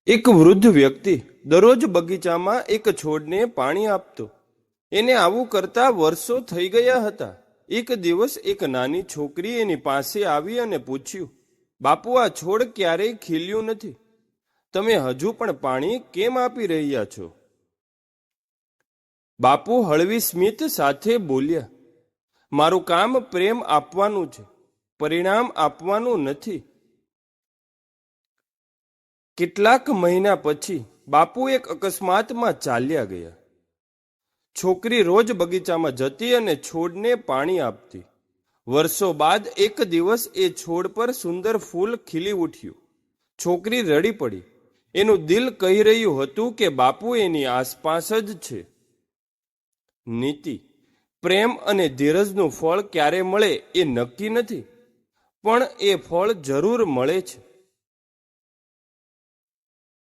એક વૃદ્ધ વ્યક્તિ દરરોજ બગીચામાં એક છોડને પાણી આપતો. એને આવું કરતા વર્ષો થઈ ગયા હતા. એક દિવસ એક નાની છોકરી એની પાસે આવી અને પૂછ્યું, બાપુ, આ છોડ ક્યારેય ખીલ્યું નથી. તમે હજુ પણ પાણી કેમ આપી રહ્યા છો? બાપુ હળવી સ્મિત સાથે બોલ્યા, મારું કામ પ્રેમ આપવાનું છે, પરિણામ આપવાનું નથી. કેટલાક મહિના પછી બાપુ એક અકસ્માતમાં ચાલ્યા ગયા. છોકરી રોજ બગીચામાં જતી અને છોડને પાણી આપતી. વર્ષો બાદ એક દિવસ એ છોડ પર સુંદર ફૂલ ખીલી ઉઠ્યું. છોકરી રડી પડી. એનું દિલ કહી રહ્યું હતું કે બાપુ એની આસપાસ જ છે. નીતિ: પ્રેમ અને ધીરજનું ફળ ક્યારે મળે એ નક્કી નથી, પણ એ ફળ જરૂર મળે છે.